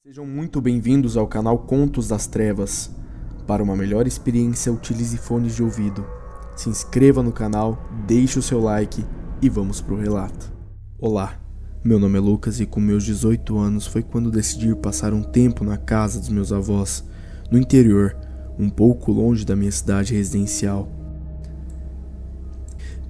Sejam muito bem-vindos ao canal Contos das Trevas. Para uma melhor experiência, utilize fones de ouvido. Se inscreva no canal, deixe o seu like e vamos pro relato. Olá, meu nome é Lucas e com meus 18 anos foi quando decidi ir passar um tempo na casa dos meus avós, no interior, um pouco longe da minha cidade residencial.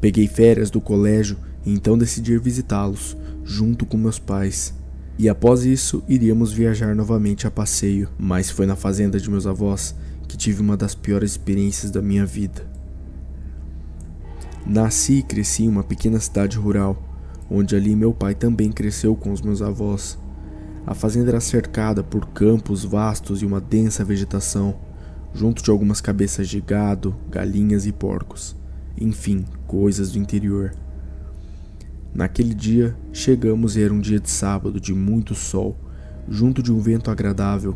Peguei férias do colégio e então decidi ir visitá-los, junto com meus pais. E após isso, iríamos viajar novamente a passeio, mas foi na fazenda de meus avós que tive uma das piores experiências da minha vida. Nasci e cresci em uma pequena cidade rural, onde ali meu pai também cresceu com os meus avós. A fazenda era cercada por campos vastos e uma densa vegetação, junto de algumas cabeças de gado, galinhas e porcos, enfim, coisas do interior. Naquele dia, chegamos e era um dia de sábado de muito sol, junto de um vento agradável.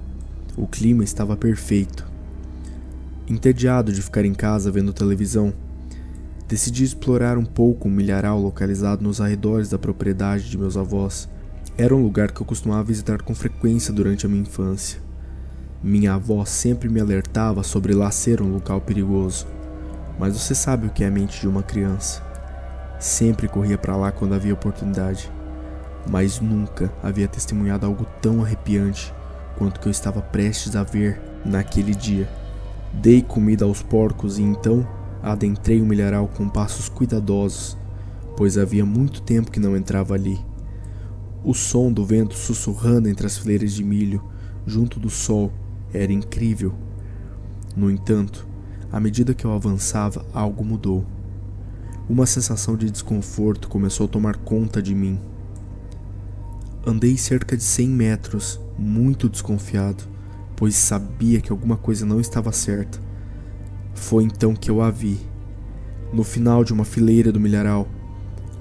O clima estava perfeito. Entediado de ficar em casa vendo televisão, decidi explorar um pouco um milharal localizado nos arredores da propriedade de meus avós. Era um lugar que eu costumava visitar com frequência durante a minha infância. Minha avó sempre me alertava sobre lá ser um local perigoso, mas você sabe o que é a mente de uma criança. Sempre corria para lá quando havia oportunidade, mas nunca havia testemunhado algo tão arrepiante quanto que eu estava prestes a ver naquele dia. Dei comida aos porcos e então adentrei o milharal com passos cuidadosos, pois havia muito tempo que não entrava ali. O som do vento sussurrando entre as fileiras de milho, junto do sol, era incrível. No entanto, à medida que eu avançava, algo mudou. Uma sensação de desconforto começou a tomar conta de mim. Andei cerca de 100 metros, muito desconfiado, pois sabia que alguma coisa não estava certa. Foi então que eu a vi. No final de uma fileira do milharal,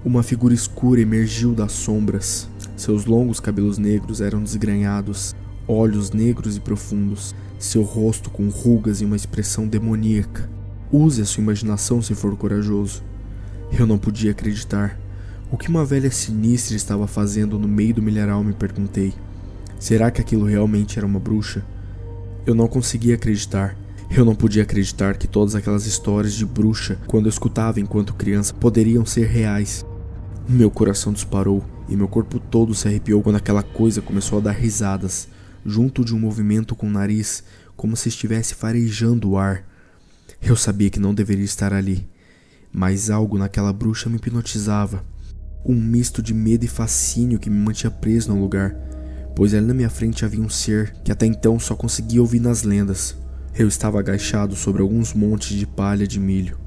uma figura escura emergiu das sombras. Seus longos cabelos negros eram desgrenhados, olhos negros e profundos, seu rosto com rugas e uma expressão demoníaca. Use a sua imaginação se for corajoso. Eu não podia acreditar. O que uma velha sinistra estava fazendo no meio do milharal, me perguntei. Será que aquilo realmente era uma bruxa? Eu não conseguia acreditar. Eu não podia acreditar que todas aquelas histórias de bruxa, quando eu escutava enquanto criança, poderiam ser reais. Meu coração disparou e meu corpo todo se arrepiou quando aquela coisa começou a dar risadas, junto de um movimento com o nariz, como se estivesse farejando o ar. Eu sabia que não deveria estar ali. Mas algo naquela bruxa me hipnotizava. Um misto de medo e fascínio que me mantinha preso no lugar, pois ali na minha frente havia um ser que até então só conseguia ouvir nas lendas. Eu estava agachado sobre alguns montes de palha de milho,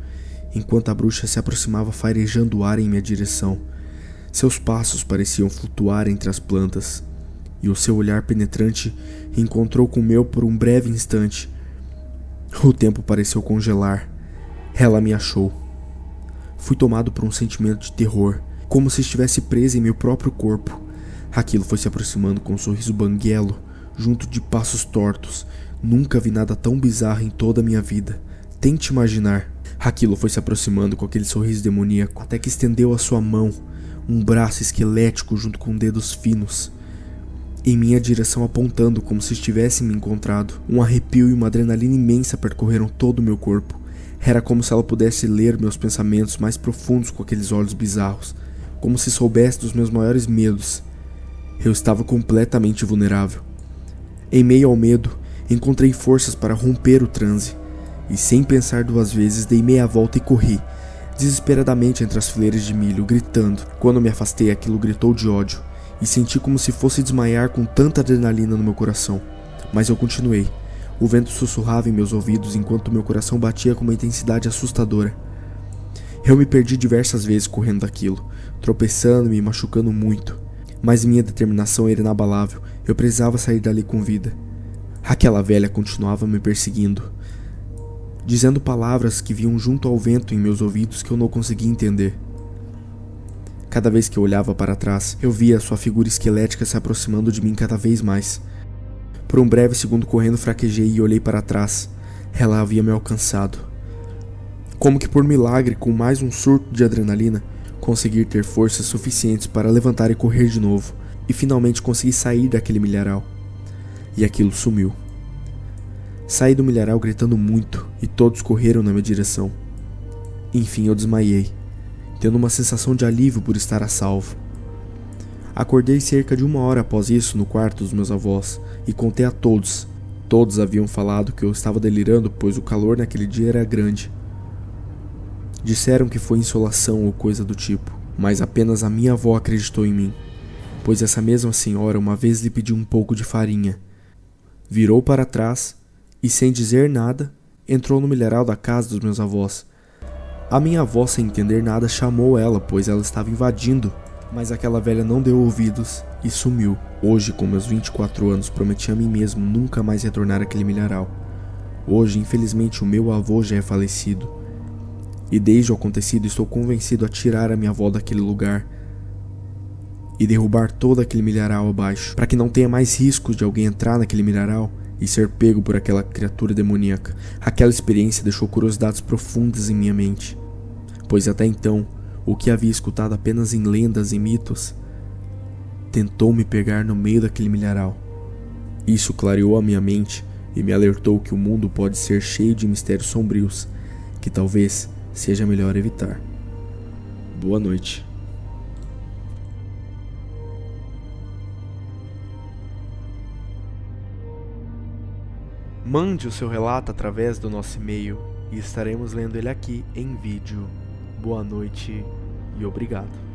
enquanto a bruxa se aproximava farejando o ar em minha direção. Seus passos pareciam flutuar entre as plantas, e o seu olhar penetrante encontrou com o meu por um breve instante. O tempo pareceu congelar. Ela me achou. Fui tomado por um sentimento de terror, como se estivesse preso em meu próprio corpo. Aquilo foi se aproximando com um sorriso banguelo, junto de passos tortos. Nunca vi nada tão bizarro em toda a minha vida. Tente imaginar. Aquilo foi se aproximando com aquele sorriso demoníaco, até que estendeu a sua mão, um braço esquelético junto com dedos finos, em minha direção apontando como se estivesse me encontrado. Um arrepio e uma adrenalina imensa percorreram todo o meu corpo. Era como se ela pudesse ler meus pensamentos mais profundos com aqueles olhos bizarros, como se soubesse dos meus maiores medos. Eu estava completamente vulnerável. Em meio ao medo, encontrei forças para romper o transe, e sem pensar duas vezes dei meia volta e corri, desesperadamente entre as fileiras de milho, gritando. Quando me afastei, aquilo gritou de ódio, e senti como se fosse desmaiar com tanta adrenalina no meu coração. Mas eu continuei. O vento sussurrava em meus ouvidos enquanto meu coração batia com uma intensidade assustadora. Eu me perdi diversas vezes correndo daquilo, tropeçando e me machucando muito. Mas minha determinação era inabalável. Eu precisava sair dali com vida. Aquela velha continuava me perseguindo, dizendo palavras que vinham junto ao vento em meus ouvidos que eu não conseguia entender. Cada vez que eu olhava para trás, eu via sua figura esquelética se aproximando de mim cada vez mais. Por um breve segundo correndo, fraquejei e olhei para trás. Ela havia me alcançado. Como que por milagre, com mais um surto de adrenalina, consegui ter forças suficientes para levantar e correr de novo, e finalmente consegui sair daquele milharal. e aquilo sumiu. Saí do milharal gritando muito e todos correram na minha direção. Enfim, eu desmaiei, tendo uma sensação de alívio por estar a salvo. Acordei cerca de 1 hora após isso no quarto dos meus avós e contei a todos. Todos haviam falado que eu estava delirando, pois o calor naquele dia era grande. Disseram que foi insolação ou coisa do tipo, mas apenas a minha avó acreditou em mim, pois essa mesma senhora uma vez lhe pediu um pouco de farinha. Virou para trás e, sem dizer nada, entrou no milharal da casa dos meus avós. A minha avó, sem entender nada, chamou ela, pois ela estava invadindo, mas aquela velha não deu ouvidos e sumiu. Hoje, com meus 24 anos, prometi a mim mesmo nunca mais retornar àquele milharal. Hoje, infelizmente, o meu avô já é falecido. E desde o acontecido estou convencido a tirar a minha avó daquele lugar e derrubar todo aquele milharal abaixo, para que não tenha mais riscos de alguém entrar naquele milharal e ser pego por aquela criatura demoníaca. Aquela experiência deixou curiosidades profundas em minha mente, pois até então, o que havia escutado apenas em lendas e mitos, tentou me pegar no meio daquele milharal. Isso clareou a minha mente e me alertou que o mundo pode ser cheio de mistérios sombrios, que talvez seja melhor evitar. Boa noite. Mande o seu relato através do nosso e-mail e estaremos lendo ele aqui em vídeo. Boa noite e obrigado.